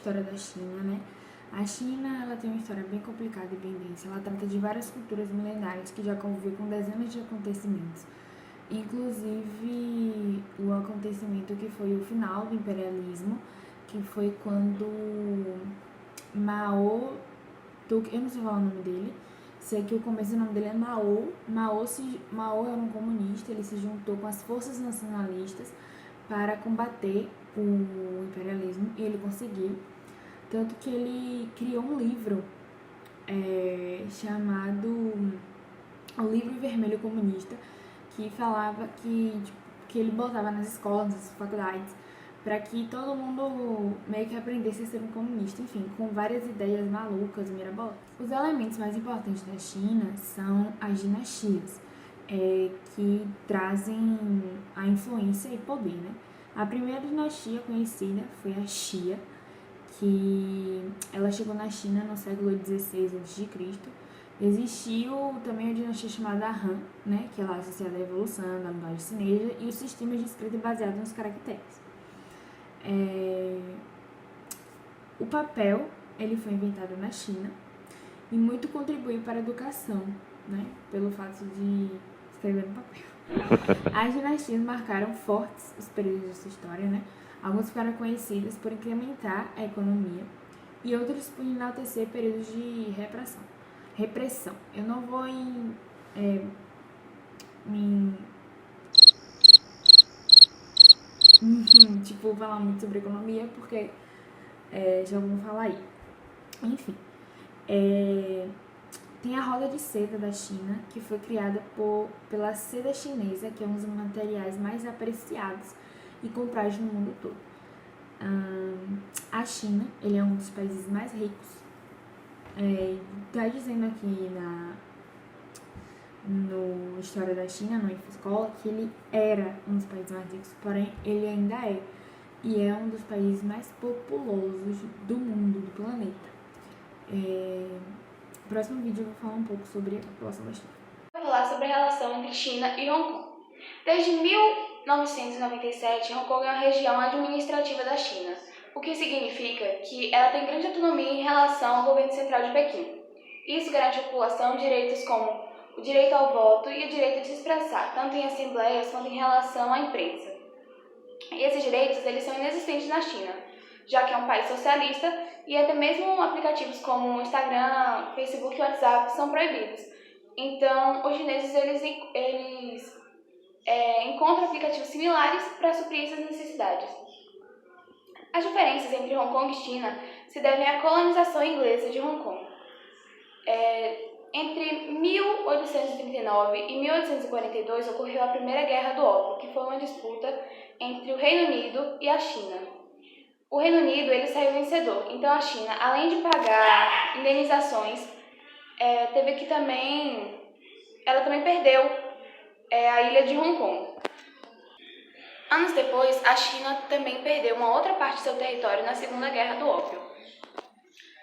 história da China, né? A China, ela tem uma história bem complicada e bem densa. Ela trata de várias culturas milenares que já convivem com dezenas de acontecimentos. Inclusive, o acontecimento que foi o final do imperialismo, que foi quando Mao, eu não sei falar o nome dele, sei que o começo do nome dele é Mao. Mao era um comunista, ele se juntou com as forças nacionalistas para combater o imperialismo e ele conseguiu. Tanto que ele criou um livro chamado O Livro Vermelho Comunista, que falava que ele botava nas escolas, nas faculdades, para que todo mundo meio que aprendesse a ser um comunista, enfim, com várias ideias malucas, mirabolantes. Os elementos mais importantes da China são as dinastias, que trazem a influência e poder, né? A primeira dinastia conhecida foi a Xia, que ela chegou na China no século XVI a.C. Existiu também a dinastia chamada Han, né, que ela é associada à evolução da linguagem chinesa e os sistemas de escrita baseados nos caracteres. O papel, ele foi inventado na China e muito contribuiu para a educação, né, pelo fato de escrever no papel. As dinastias marcaram fortes os períodos de sua história, né? Algumas ficaram conhecidas por incrementar a economia e outros por enaltecer períodos de repressão. Eu não vou falar muito sobre economia, porque já vamos falar aí. Enfim, tem a roda de seda da China, que foi criada pela seda chinesa, que é um dos materiais mais apreciados e comprados no mundo todo. A China, ele é um dos países mais ricos. Tá dizendo aqui no História da China, no Infoscola, que ele era um dos países mais ricos, porém ele ainda é. E é um dos países mais populosos do mundo, do planeta. No próximo vídeo eu vou falar um pouco sobre a população da China. Vou falar sobre a relação entre China e Hong Kong. Desde 1997, Hong Kong é uma região administrativa da China, o que significa que ela tem grande autonomia em relação ao governo central de Pequim. Isso garante à população direitos como o direito ao voto e o direito de se expressar, tanto em assembleias quanto em relação à imprensa. E esses direitos eles são inexistentes na China, já que é um país socialista e até mesmo aplicativos como Instagram, Facebook e WhatsApp são proibidos. Então, os chineses eles encontram aplicativos similares para suprir essas necessidades. As diferenças entre Hong Kong e China se devem à colonização inglesa de Hong Kong. Entre 1839 e 1842 ocorreu a Primeira Guerra do Ópio, que foi uma disputa entre o Reino Unido e a China. O Reino Unido ele saiu vencedor, então a China, além de pagar indenizações, ela também perdeu a ilha de Hong Kong. Anos depois, a China também perdeu uma outra parte de seu território na Segunda Guerra do Ópio.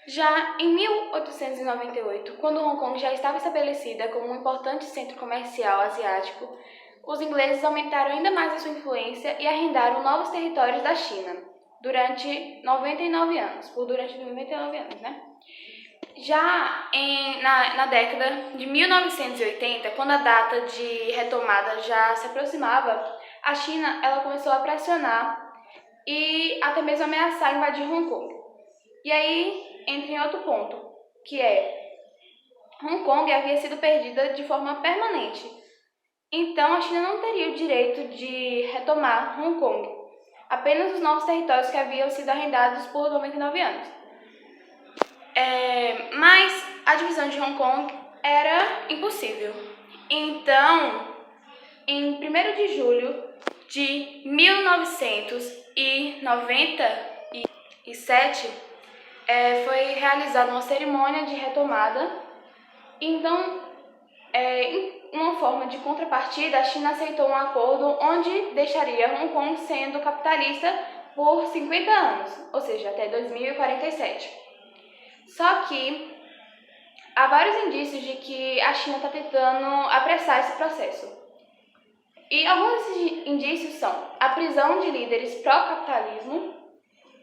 Já em 1898, quando Hong Kong já estava estabelecida como um importante centro comercial asiático, os ingleses aumentaram ainda mais a sua influência e arrendaram novos territórios da China durante 99 anos, né? Já na década de 1980, quando a data de retomada já se aproximava, a China ela começou a pressionar e até mesmo ameaçar invadir Hong Kong. E aí entra em outro ponto, que Hong Kong havia sido perdida de forma permanente. Então a China não teria o direito de retomar Hong Kong, apenas os novos territórios que haviam sido arrendados por 99 anos. Mas a divisão de Hong Kong era impossível. Então, em 1º de julho de 1997, foi realizada uma cerimônia de retomada. Então, em uma forma de contrapartida, a China aceitou um acordo onde deixaria Hong Kong sendo capitalista por 50 anos, ou seja, até 2047. Só que há vários indícios de que a China está tentando apressar esse processo. E alguns desses indícios são a prisão de líderes pró-capitalismo,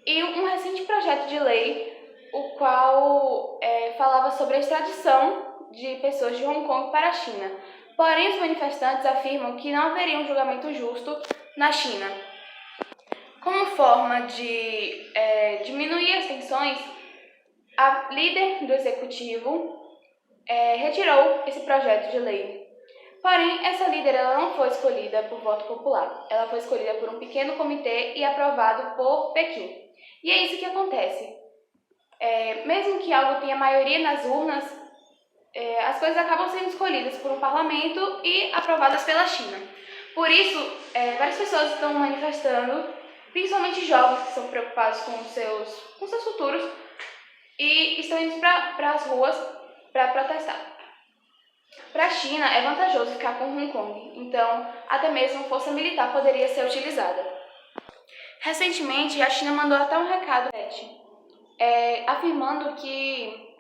e um recente projeto de lei, o qual falava sobre a extradição de pessoas de Hong Kong para a China. Porém, os manifestantes afirmam que não haveria um julgamento justo na China. Como forma de diminuir as tensões, a líder do executivo retirou esse projeto de lei. Porém, essa líder ela não foi escolhida por voto popular. Ela foi escolhida por um pequeno comitê e aprovado por Pequim. E é isso que acontece. Mesmo que algo tenha maioria nas urnas, as coisas acabam sendo escolhidas por um parlamento e aprovadas pela China. Por isso, várias pessoas estão manifestando, principalmente jovens que estão preocupados com seus futuros e estão indo para as ruas para protestar. Para a China, é vantajoso ficar com Hong Kong, então até mesmo força militar poderia ser utilizada. Recentemente, a China mandou até um recado afirmando que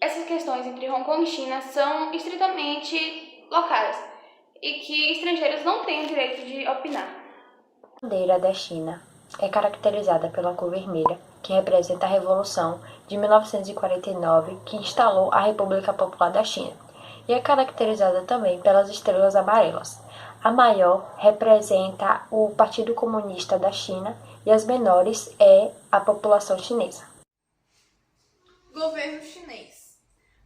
essas questões entre Hong Kong e China são estritamente locais e que estrangeiros não têm o direito de opinar. A bandeira da China é caracterizada pela cor vermelha, que representa a Revolução de 1949, que instalou a República Popular da China, e é caracterizada também pelas estrelas amarelas. A maior representa o Partido Comunista da China e as menores é a população chinesa. Governo chinês.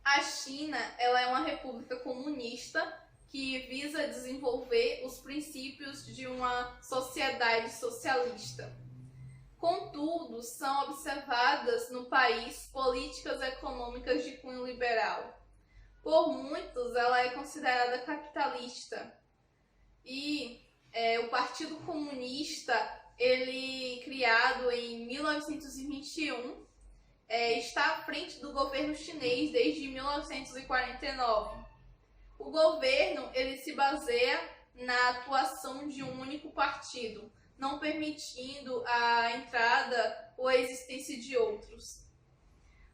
A China ela é uma república comunista que visa desenvolver os princípios de uma sociedade socialista. Contudo, são observadas no país políticas econômicas de cunho liberal. Por muitos, ela é considerada capitalista. E o Partido Comunista, ele criado em 1921, está à frente do governo chinês desde 1949. O governo ele se baseia na atuação de um único partido, não permitindo a entrada ou a existência de outros.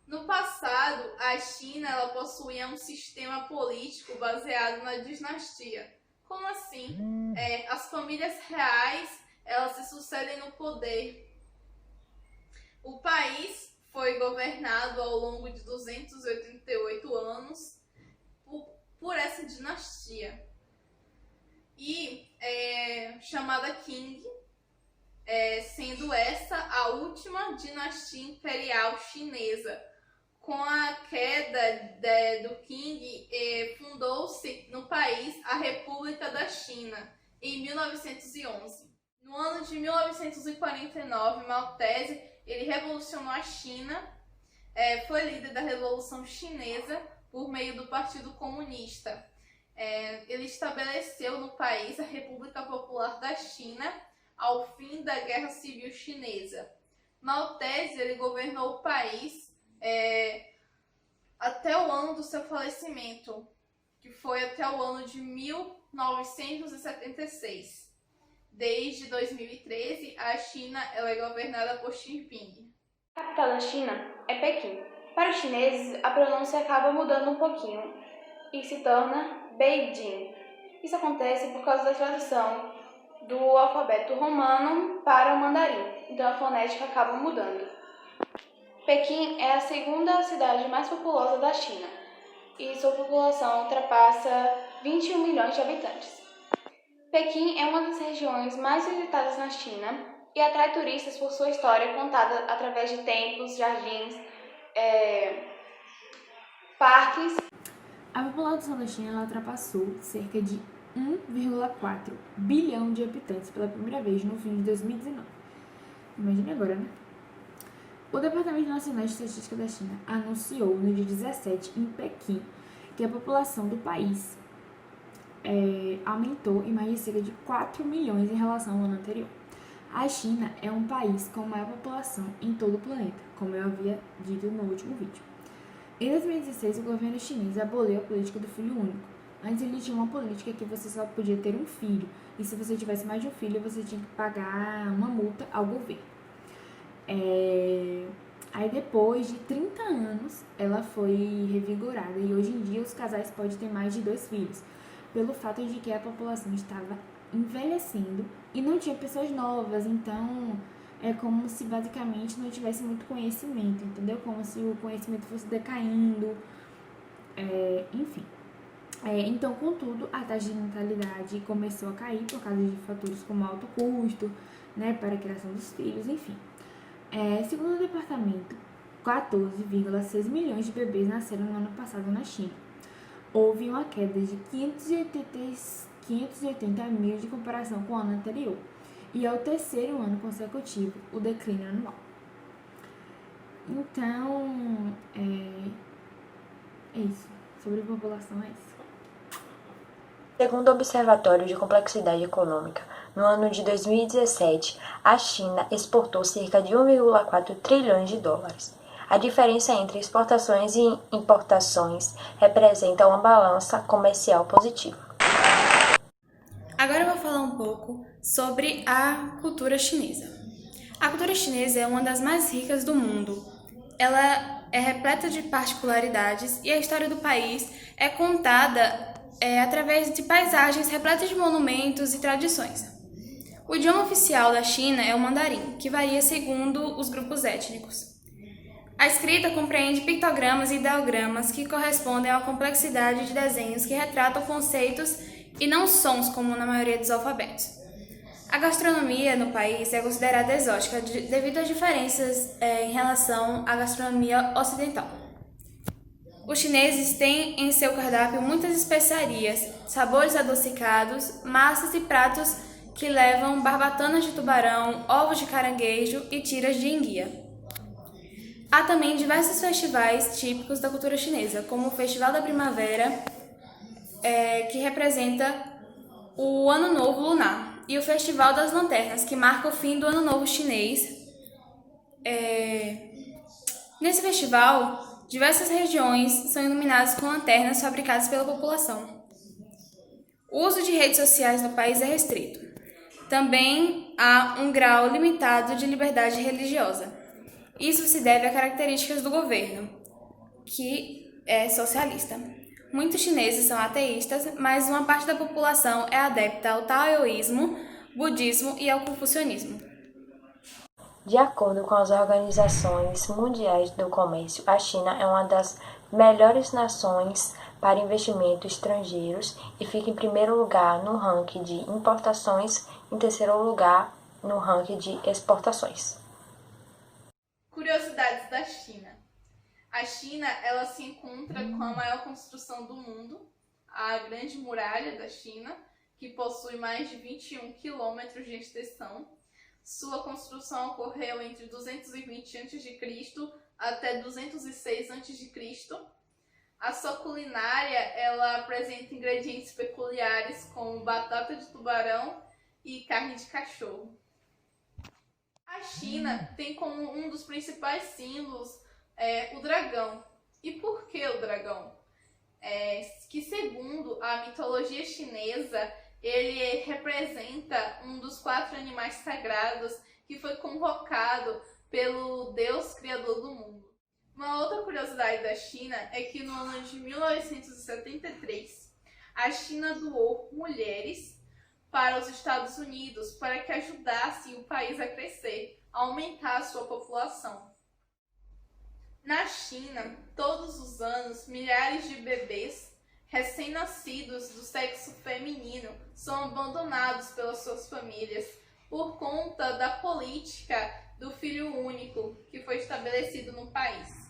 No passado, a China ela possuía um sistema político baseado na dinastia. Como assim? As famílias reais elas se sucedem no poder. O país foi governado ao longo de 288 anos por essa dinastia. E chamada Qing, sendo essa a última dinastia imperial chinesa. Com a queda do Qing, fundou-se no país a República da China, em 1911. No ano de 1949, Mao Tse ele revolucionou a China, foi líder da Revolução Chinesa por meio do Partido Comunista. Ele estabeleceu no país a República Popular da China ao fim da Guerra Civil Chinesa. Mao Tse ele governou o país até o ano do seu falecimento, que foi até o ano de 1976. Desde 2013, a China ela é governada por Xi Jinping. A capital da China é Pequim. Para os chineses, a pronúncia acaba mudando um pouquinho e se torna Beijing. Isso acontece por causa da tradução do alfabeto romano para o mandarim, então a fonética acaba mudando. Pequim é a segunda cidade mais populosa da China e sua população ultrapassa 21 milhões de habitantes. Pequim é uma das regiões mais visitadas na China e atrai turistas por sua história contada através de templos, jardins, parques. A população da China ela ultrapassou cerca de 1,4 bilhão de habitantes pela primeira vez no fim de 2019. Imagine agora, né? O Departamento Nacional de Estatística da China anunciou no dia 17, em Pequim, que a população do país aumentou em mais de cerca de 4 milhões em relação ao ano anterior. A China é um país com maior população em todo o planeta, como eu havia dito no último vídeo. Em 2016, o governo chinês aboliu a política do filho único. Antes ele tinha uma política que você só podia ter um filho, e se você tivesse mais de um filho, você tinha que pagar uma multa ao governo. Aí depois de 30 anos, ela foi revigorada e hoje em dia os casais podem ter mais de 2 filhos, pelo fato de que a população estava envelhecendo e não tinha pessoas novas, então é como se basicamente não tivesse muito conhecimento, entendeu? Como se o conhecimento fosse decaindo, enfim. Então, contudo, a taxa de natalidade começou a cair por causa de fatores como alto custo, né, para a criação dos filhos, enfim. Segundo o departamento, 14,6 milhões de bebês nasceram no ano passado na China. Houve uma queda de 580 mil de comparação com o ano anterior, e é o terceiro ano consecutivo o declínio anual. Então, é isso. Sobre a população, é isso. Segundo o Observatório de Complexidade Econômica, no ano de 2017, a China exportou cerca de 1,4 trilhões de dólares. A diferença entre exportações e importações representa uma balança comercial positiva. Agora eu vou falar um pouco sobre a cultura chinesa. A cultura chinesa é uma das mais ricas do mundo. Ela é repleta de particularidades e a história do país é contada através de paisagens repletas de monumentos e tradições. O idioma oficial da China é o mandarim, que varia segundo os grupos étnicos. A escrita compreende pictogramas e ideogramas que correspondem a uma complexidade de desenhos que retratam conceitos e não sons, como na maioria dos alfabetos. A gastronomia no país é considerada exótica devido às diferenças em relação à gastronomia ocidental. Os chineses têm em seu cardápio muitas especiarias, sabores adocicados, massas e pratos que levam barbatanas de tubarão, ovos de caranguejo e tiras de enguia. Há também diversos festivais típicos da cultura chinesa, como o Festival da Primavera, que representa o Ano Novo Lunar, e o Festival das Lanternas, que marca o fim do Ano Novo Chinês. Nesse festival, diversas regiões são iluminadas com lanternas fabricadas pela população. O uso de redes sociais no país é restrito. Também há um grau limitado de liberdade religiosa. Isso se deve a características do governo, que é socialista. Muitos chineses são ateístas, mas uma parte da população é adepta ao taoísmo, budismo e ao confucionismo. De acordo com as organizações mundiais do comércio, a China é uma das melhores nações para investimentos estrangeiros e fica em primeiro lugar no ranking de importações e em terceiro lugar no ranking de exportações. Curiosidades da China. A China, ela se encontra com a maior construção do mundo, a Grande Muralha da China, que possui mais de 21 quilômetros de extensão. Sua construção ocorreu entre 220 a.C. até 206 a.C. A sua culinária, ela apresenta ingredientes peculiares como batata de tubarão e carne de cachorro. A China tem como um dos principais símbolos o dragão. E por que o dragão? Que segundo a mitologia chinesa, ele representa um dos 4 animais sagrados que foi convocado pelo Deus criador do mundo. Uma outra curiosidade da China é que no ano de 1973, a China doou mulheres para os Estados Unidos para que ajudassem o país a crescer, a aumentar a sua população. Na China, todos os anos, milhares de bebês recém-nascidos do sexo feminino são abandonados pelas suas famílias por conta da política do filho único que foi estabelecido no país.